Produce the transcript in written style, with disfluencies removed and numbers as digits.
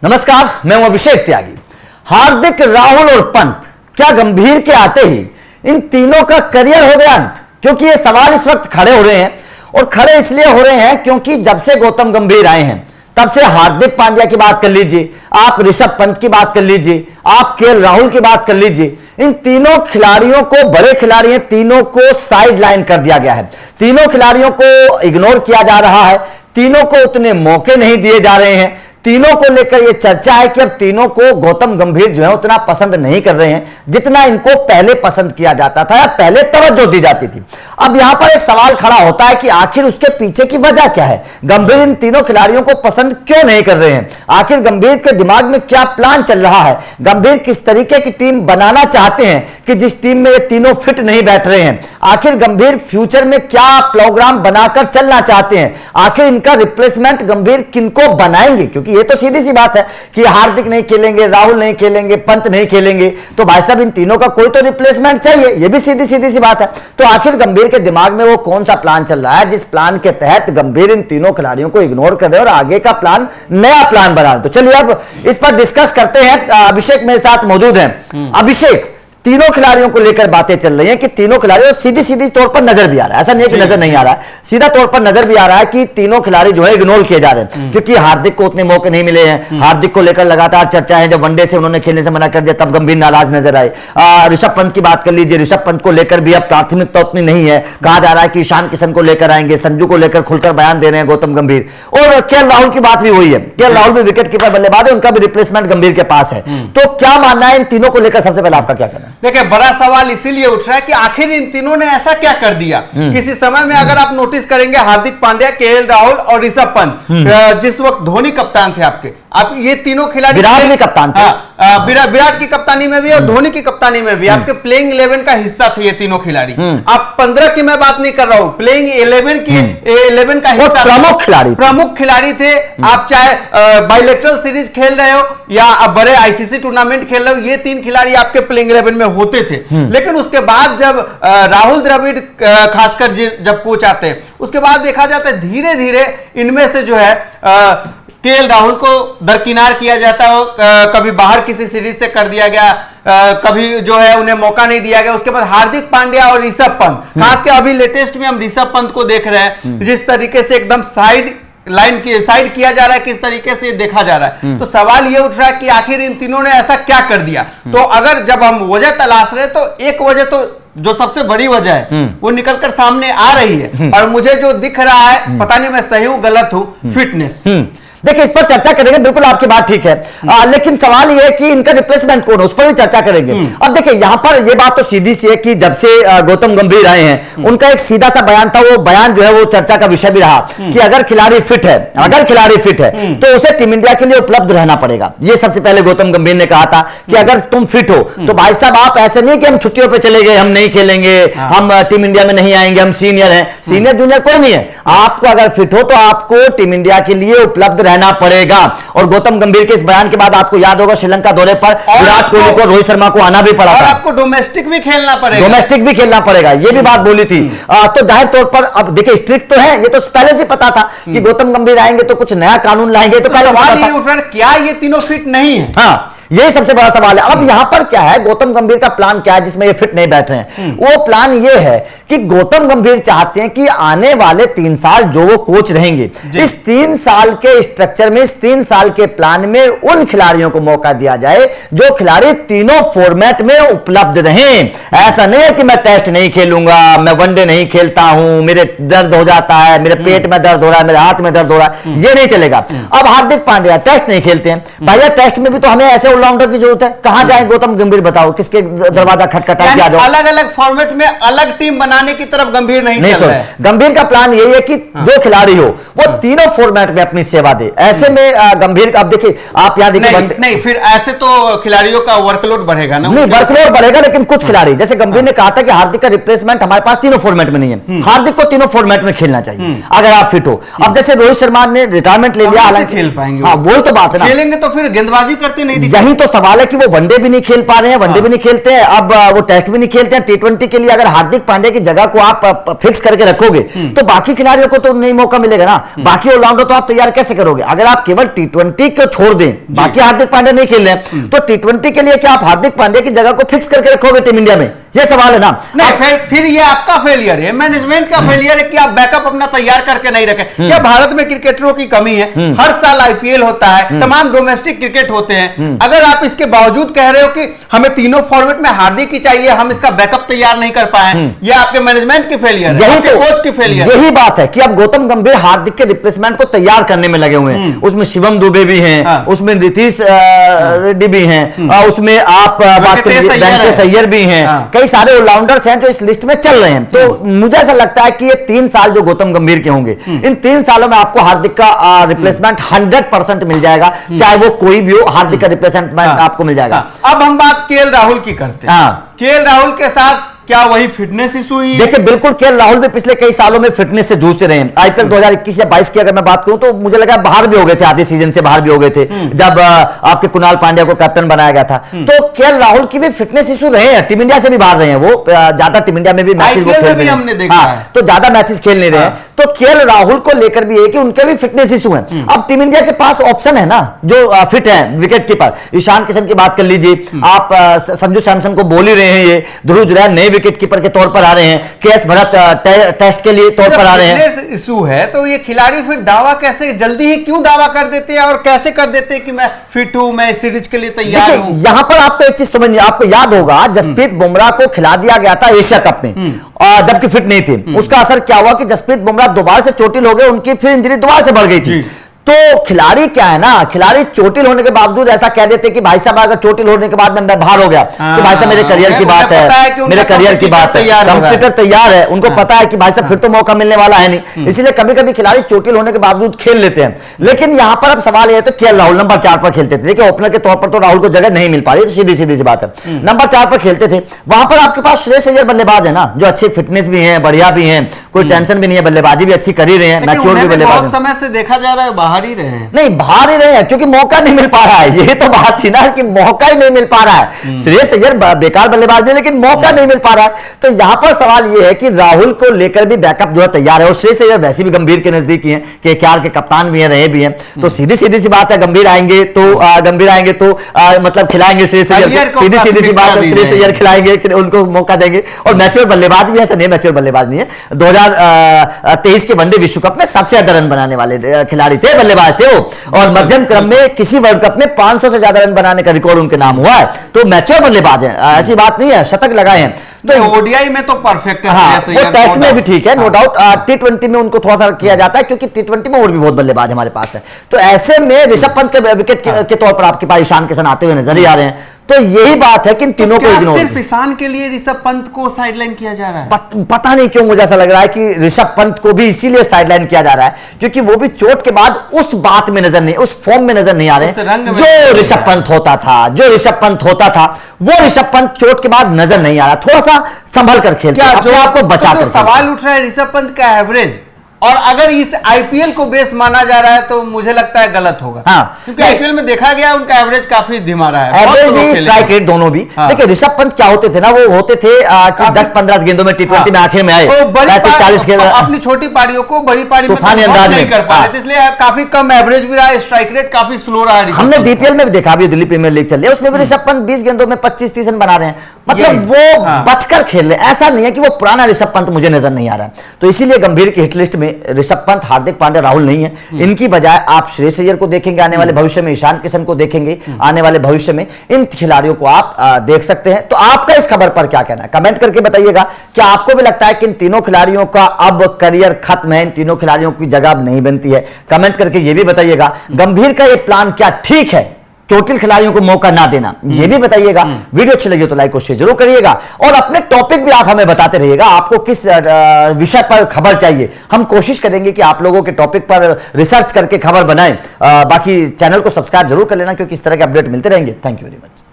नमस्कार, मैं हूं अभिषेक त्यागी। हार्दिक, राहुल और पंत, क्या गंभीर के आते ही इन तीनों का करियर हो गया अंत? क्योंकि ये सवाल इस वक्त खड़े हो रहे हैं, और खड़े इसलिए हो रहे हैं क्योंकि जब से गौतम गंभीर आए हैं तब से हार्दिक पांड्या की बात कर लीजिए, आप ऋषभ पंत की बात कर लीजिए, आप केएल राहुल की बात कर लीजिए, इन तीनों खिलाड़ियों को, बड़े खिलाड़ी हैं, तीनों को साइड लाइन कर दिया गया है। तीनों खिलाड़ियों को इग्नोर किया जा रहा है, तीनों को उतने मौके नहीं दिए जा रहे हैं। तीनों को लेकर यह चर्चा है कि अब तीनों को गौतम गंभीर जो है उतना पसंद नहीं कर रहे हैं जितना इनको पहले पसंद किया जाता था या पहले तवज्जो दी जाती थी। अब यहां पर एक सवाल खड़ा होता है कि आखिर उसके पीछे की वजह क्या है? गंभीर इन तीनों खिलाड़ियों को पसंद क्यों नहीं कर रहे हैं? आखिर गंभीर के दिमाग में क्या प्लान चल रहा है? गंभीर किस तरीके की टीम बनाना चाहते हैं कि जिस टीम में ये तीनों फिट नहीं बैठ रहे हैं? आखिर गंभीर फ्यूचर में क्या प्रोग्राम बनाकर चलना चाहते हैं? आखिर इनका रिप्लेसमेंट गंभीर किनको बनाएंगे? क्योंकि ये तो सीधी सी बात है कि हार्दिक नहीं खेलेंगे, राहुल नहीं खेलेंगे, पंत नहीं खेलेंगे, तो भाई साहब इन तीनों का कोई तो रिप्लेसमेंट चाहिए। ये भी सीधी सी बात है। तो आखिर गंभीर के दिमाग में वो कौन सा प्लान चल रहा है जिस प्लान के तहत गंभीर इन तीनों खिलाड़ियों को इग्नोर कर रहे हैं और आगे का प्लान, नया प्लान बना रहे? तो चलिए अब इस पर डिस्कस करते हैं। अभिषेक मेरे साथ मौजूद हैं। अभिषेक, तीनों खिलाड़ियों को लेकर बातें चल रही हैं कि तीनों खिलाड़ी, सीधी तौर पर नजर भी आ रहा है, ऐसा नहीं है कि नजर नहीं आ रहा है, सीधा तौर पर नजर भी आ रहा है कि तीनों खिलाड़ी जो है इग्नोर किए जा रहे हैं क्योंकि हार्दिक को उतने मौके नहीं मिले हैं। हार्दिक को लेकर लगातार चर्चा है, जब वनडे से उन्होंने खेलने से मना कर दिया तब गंभीर नाराज नजर आए। ऋषभ पंत की बात कर लीजिए, ऋषभ पंत को लेकर भी अब प्राथमिकता उतनी नहीं है। कहा जा रहा है कि ईशान किशन को लेकर आएंगे, संजू को लेकर खुलकर बयान दे रहे हैं गौतम गंभीर। और केएल राहुल की बात भी वही है, केएल राहुल भी विकेट कीपर बल्लेबाज है, उनका भी रिप्लेसमेंट गंभीर के पास है। तो क्या मानना है इन तीनों को लेकर? सबसे पहले आपका क्या कहना है? देखिए, बड़ा सवाल इसीलिए उठ रहा है कि आखिर इन तीनों ने ऐसा क्या कर दिया। किसी समय में अगर आप नोटिस करेंगे, हार्दिक पांड्या, केएल राहुल और ऋषभ पंत, जिस वक्त धोनी कप्तान थे आपके, अब ये तीनों खिलाड़ी, विराट भी कप्तान थे, विराट की कप्तानी में भी और धोनी की कप्तानी में भी आपके प्लेइंग 11 का हिस्सा थे ये तीनों खिलाड़ी। आप 15 की मैं बात नहीं कर रहा हूं, प्लेइंग 11 का हिस्सा, प्रमुख खिलाड़ी थे। आप चाहे बायलैटरल सीरीज खेल रहे हो या आप बड़े आईसीसी टूर्नामेंट खेल रहे हो, ये तीन खिलाड़ी आपके प्लेइंग 11 में होते थे। लेकिन उसके बाद जब राहुल द्रविड़ खासकर जब कोच आते हैं, उसके बाद देखा जाता है धीरे धीरे इनमें से जो है केएल राहुल को दरकिनार किया जाता है। कभी बाहर किसी सीरीज से कर दिया गया, कभी जो है उन्हें मौका नहीं दिया गया। उसके बाद हार्दिक पांड्या और ऋषभ पंत, खासकर अभी लेटेस्ट में हम ऋषभ पंत को देख रहे हैं, जिस तरीके से एकदम साइड किया जा रहा है, किस तरीके से देखा जा रहा है। तो सवाल ये उठ रहा है कि आखिर इन तीनों ने ऐसा क्या कर दिया। तो अगर जब हम वजह तलाश रहे तो एक वजह तो जो सबसे बड़ी वजह है वो निकलकर सामने आ रही है, और मुझे जो दिख रहा है, पता नहीं मैं सही हूं गलत हूं, फिटनेस। देखिए, इस पर चर्चा करेंगे, बिल्कुल आपकी बात ठीक है। लेकिन सवाल यह है कि इनका रिप्लेसमेंट कौन है, उस पर भी चर्चा करेंगे। अब देखिए, यहां पर यह बात तो सीधी सी है कि जब से गौतम गंभीर आए हैं, उनका एक सीधा सा बयान था, वो बयान जो है वो चर्चा का विषय भी रहा कि अगर खिलाड़ी फिट है तो उसे टीम इंडिया के लिए उपलब्ध रहना पड़ेगा। ये सबसे पहले गौतम गंभीर ने कहा था कि अगर तुम फिट हो तो भाई साहब आप ऐसे नहीं कि हम छुट्टियों पर चले गए, हम नहीं खेलेंगे, हम टीम इंडिया में नहीं आएंगे, हम सीनियर हैं। सीनियर जूनियर कोई नहीं है, आपको अगर फिट हो तो आपको टीम इंडिया के लिए उपलब्ध रहना पड़ेगा। और गौतम गंभीर के इस बयान के बाद आपको याद होगा श्रीलंका दौरे पर विराट कोहली को, रोहित शर्मा को आना भी पड़ा था, आपको डोमेस्टिक भी खेलना पड़ेगा, ये भी बात बोली थी। तो जाहिर तौर पर अब देखिए, स्ट्रिक्ट तो है, ये तो पहले से पता था कि गौतम गंभीर आएंगे तो कुछ नया कानून लाएंगे। तो सवाल ये उठ रहा है, क्या ये तीनों फिट नहीं है? हाँ, यही सबसे बड़ा सवाल है। अब यहां पर क्या है, गौतम गंभीर का प्लान क्या है जिसमें ये फिट नहीं बैठ रहे हैं? वो प्लान ये है कि गौतम गंभीर चाहते हैं कि आने वाले 3 साल जो वो कोच रहेंगे, इस 3 साल के स्ट्रक्चर में, इस 3 साल के प्लान में उन खिलाड़ियों को मौका दिया जाए जो खिलाड़ी तीनों फॉर्मेट में उपलब्ध रहें। ऐसा नहीं है कि मैं टेस्ट नहीं खेलूंगा, मैं वनडे नहीं खेलता हूं, मेरे दर्द हो जाता है, मेरे पेट में दर्द हो रहा है, मेरे हाथ में दर्द हो रहा है, ये नहीं चलेगा। अब हार्दिक पांड्या टेस्ट नहीं खेलते हैं, भैया टेस्ट में भी तो हमें ऐसे ऑलराउंडर की जरूरत है। कहां जाए गौतम गंभीर, बताओ किसके दरवाजा खटखटा के आ जाओ। अलग अलग फॉर्मेट में अलग टीम बनाने की तरफ गंभीर नहीं चल रहा है। गंभीर का प्लान यही है कि जो खिलाड़ी हो वो तीनों फॉर्मेट में अपनी सेवा दे। ऐसे में गंभीर का, अब देखिए आप यहां देखिए, नहीं फिर ऐसे तो खिलाड़ियों का वर्कलोड बढ़ेगा ना। नहीं, वर्कलोड बढ़ेगा, लेकिन कुछ खिलाड़ी, जैसे गंभीर ने कहा था कि हार्दिक का रिप्लेसमेंट हमारे पास तीनों फॉर्मेट में नहीं है, हार्दिक को तीनों फॉर्मेट में खेलना चाहिए अगर आप फिट हो। अब जैसे रोहित शर्मा ने रिटायरमेंट ले लिया, हालांकि खेल पाएंगे, हाँ वही तो बात है ना, खेलेंगे तो फिर गेंदबाजी करते नहीं, यही यही तो सवाल है कि वो वनडे भी नहीं खेल पा रहे हैं, वनडे भी नहीं खेलते हैं, अब वो टेस्ट भी नहीं खेलते हैं। T20 के लिए अगर हार्दिक पांड्या की जगह को आप फिक्स करके रखोगे तो बाकी खिलाड़ियों को तो नहीं मौका मिलेगा ना, बाकी ऑलराउंडर तो आप तैयार कैसे करोगे? अगर आप केवल T20 को छोड़ दें, बाकी हार्दिक पांड्या नहीं खेल रहे हैं, तो T20 के लिए क्या आप हार्दिक पांड्या की जगह को फिक्स करके रखोगे टीम इंडिया में? ये सवाल है ना। नहीं, फिर ये आपका फेलियर है, मैनेजमेंट का फेलियर है कि आप बैकअप अपना तैयार करके नहीं रखे। क्या भारत में क्रिकेटरों की कमी है? हर साल आईपीएल होता है, तमाम डोमेस्टिक क्रिकेट होते हैं, अगर आप इसके बावजूद कह रहे हो कि हमें तीनों फॉर्मेट में हार्दिक ही चाहिए, हम इसका बैकअप तैयार नहीं कर पाए, ये आपके मैनेजमेंट की फेलियर है, यही तो कोच की फेलियर। यही बात है कि अब गौतम गंभीर हार्दिक के रिप्लेसमेंट को तैयार करने में लगे हुए हैं। उसमें शिवम दुबे भी हैं, उसमें नीतीश रेड्डी भी हैं, उसमें आप वेंकटेश अय्यर भी हैं, कई सारे ऑलराउंडर्स हैं जो इस लिस्ट में चल रहे हैं। तो मुझे ऐसा लगता है कि ये 3 साल जो गौतम गंभीर के होंगे, इन 3 सालों में आपको हार्दिक का रिप्लेसमेंट 100% मिल जाएगा, चाहे वो कोई भी हो, हार्दिक का रिप्लेसमेंट आपको मिल जाएगा। अब हम बात केएल राहुल की करते हैं। केएल राहुल के साथ क्या वही फिटनेस इशू ही है? देखिए बिल्कुल, केएल राहुल भी पिछले कई सालों में फिटनेस से जूझते रहे हैं। आईपीएल 2021 या 22 की अगर मैं बात करूं तो मुझे लगा बाहर भी हो गए थे, आधे सीजन से बाहर भी हो गए थे जब आपके कुणाल पांड्या को कैप्टन बनाया गया था। तो केएल राहुल की भी फिटनेस इशू रहे हैं, टीम इंडिया से भी बाहर रहे हैं, वो ज्यादा टीम इंडिया में भी मैचेस वो खेल हमने देखा है, तो ज्यादा मैचेस खेल नहीं रहे हैं। तो केएल राहुल को लेकर भी है कि उनके भी फिटनेस इशू है। अब टीम इंडिया के पास ऑप्शन है ना जो फिट है, विकेट कीपर ईशान किशन की बात कर लीजिए, आप संजू सैमसन को बोल ही रहे हैं, ये ध्रुव जुरैल नए विकेट कीपर के तौर पर आ रहे हैं, केएस भरत टेस्ट के लिए तौर पर आ रहे हैं। इशू है तो ये खिलाड़ी फिर दावा कैसे जल्दी ही क्यों दावा कर देते हैं और कैसे कर देते हैं कि मैं फिट हूं, मैं इस सीरीज के लिए तैयार हूं? यहां पर आपको एक चीज समझिए, आपको याद होगा जसप्रीत बुमराह को खिला दिया गया था एशिया कप में, जबकि फिट नहीं थे। उसका असर क्या हुआ कि जसप्रीत बुमराह दोबारा से चोटिल हो गए, उनकी फिर इंजरी दोबारा से बढ़ गई थी। तो खिलाड़ी क्या है ना, खिलाड़ी चोटिल होने के बावजूद ऐसा कह देते कि भाई साहब अगर चोटिल होने के बाद मैं बाहर हो गया तो भाई साहब मेरे करियर की बात है, मेरे करियर की बात है, कंप्यूटर तैयार है, उनको पता है कि भाई साहब फिर तो मौका मिलने वाला है नहीं, इसलिए कभी कभी खिलाड़ी चोटिल होने के बावजूद खेल लेते हैं। लेकिन यहां पर अब सवाल यह है तो केएल राहुल नंबर 4 पर खेलते थे, देखिए ओपनर के तौर पर तो राहुल को जगह नहीं मिल पा रही, तो सीधी सीधी सी बात है, नंबर 4 पर खेलते थे। वहां पर आपके पास श्रेयस अय्यर बल्लेबाज है ना, जो अच्छी फिटनेस भी है, बढ़िया भी है, कोई टेंशन भी नहीं है, बल्लेबाजी भी अच्छी कर ही रहे हैं, मैच्योर भी बल्लेबाज। बहुत समय से देखा जा रहा है बाहर ही रहे हैं, नहीं बाहर ही रहे हैं क्योंकि मौका नहीं मिल पा रहा है, ये तो बात थी ना कि मौका ही नहीं मिल पा रहा है। श्रेयस अय्यर बेकार बल्लेबाज है लेकिन मौका नहीं मिल पा रहा है। तो यहां पर सवाल ये है कि राहुल को लेकर भी बैकअप जो है तैयार है, और श्रेयस अय्यर वैसे भी गंभीर के नजदीकी हैं, केकेआर के कप्तान भी हैं, रहे भी हैं, तो सीधी सीधी सी बात है गंभीर आएंगे तो मतलब खिलाएंगे श्रेयस अय्यर, सीधी सीधी सी बात है श्रेयस अय्यर खिलाएंगे, उनको मौका देंगे। और मैच्योर बल्लेबाज भी ऐसा नहीं, मैच्योर बल्लेबाज नहीं है, 2023 के वनडे विश्व कप में सबसे ज्यादा रन बनाने वाले खिलाड़ी थे, बल्लेबाज थे वो, और मध्यम क्रम में किसी वर्ल्ड कप में 500 से ज्यादा रन बनाने का रिकॉर्ड उनके नाम हुआ है। तो मैच्योर बल्लेबाज है, ऐसी बात नहीं है, शतक लगाए हैं। तो ओडीआई में तो परफेक्ट है, हाँ, वो टेस्ट में भी ठीक है, नो डाउट। T20 में उनको थोड़ा सा किया जाता है क्योंकि T20 में और भी बहुत बल्लेबाज हमारे पास है। तो ऐसे में ऋषभ पंत के विकेट के तौर पर आपके पास ईशान किशन आते हुए नजर ही आ रहे हैं। तो यही बात है कि इन तीनों को इग्नोर, सिर्फ ईशान के लिए ऋषभ पंत को साइडलाइन किया जा रहा है। पता नहीं क्यों मुझे ऐसा लग रहा है कि ऋषभ पंत को भी इसीलिए साइडलाइन किया जा रहा है क्योंकि वो भी चोट के बाद उस बात में नजर नहीं, उस फॉर्म में नजर नहीं आ रहे जो ऋषभ पंत होता था, वो ऋषभ पंत चोट के बाद नजर नहीं आ रहा, थोड़ा सा संभल कर खेलते हैं, अपने आप को बचा कर। सवाल उठ रहा है ऋषभ पंत का एवरेज, और अगर इस आईपीएल को बेस माना जा रहा है तो मुझे लगता है गलत होगा। क्योंकि आईपीएल में देखा गया उनका एवरेज काफी धीमा रहा है, एवरेज भी स्ट्राइक रेट दोनों भी। देखिए ऋषभ पंत क्या होते थे ना, वो होते थे 10-15 गेंदों में T20 में आखिर में आए, 40 खेल अपनी छोटी पारियों को बड़ी पारी में नहीं कर पाए, इसलिए काफी कम एवरेज भी रहा, स्ट्राइक रेट काफी स्लो रहा है। हमने डीपीएल में भी देखा, अभी दिल्ली प्रीमियर लीग चल रही है, उसमें भी ऋषभ पंत 20 गेंदों में 25-30 रन बना रहे हैं, मतलब वो बचकर खेल रहे हैं, ऐसा नहीं है कि वो पुराना ऋषभ पंत मुझे नजर नहीं आ रहा है। तो इसीलिए गंभीर की हिट लिस्ट में ऋषभ पंत, हार्दिक पांड्या, राहुल नहीं है। इनकी बजाय आप श्रेयस अय्यर को देखेंगे आने वाले भविष्य में, ईशान किशन को देखेंगे आने वाले भविष्य में, इन खिलाड़ियों को आप देख सकते हैं। तो आपका इस खबर पर क्या कहना है, कमेंट करके बताइएगा। क्या आपको भी लगता है कि इन तीनों खिलाड़ियों का अब करियर खत्म है, इन तीनों खिलाड़ियों की जगह अब नहीं बनती है? कमेंट करके यह भी बताइएगा। गंभीर का यह प्लान क्या ठीक है, चोटिल खिलाड़ियों को मौका ना देना, ये भी बताइएगा। वीडियो अच्छी लगी तो लाइक और शेयर जरूर करिएगा, और अपने टॉपिक भी आप हमें बताते रहिएगा, आपको किस विषय पर खबर चाहिए। हम कोशिश करेंगे कि आप लोगों के टॉपिक पर रिसर्च करके खबर बनाएं। बाकी चैनल को सब्सक्राइब जरूर कर लेना क्योंकि इस तरह के अपडेट मिलते रहेंगे। Thank you very much.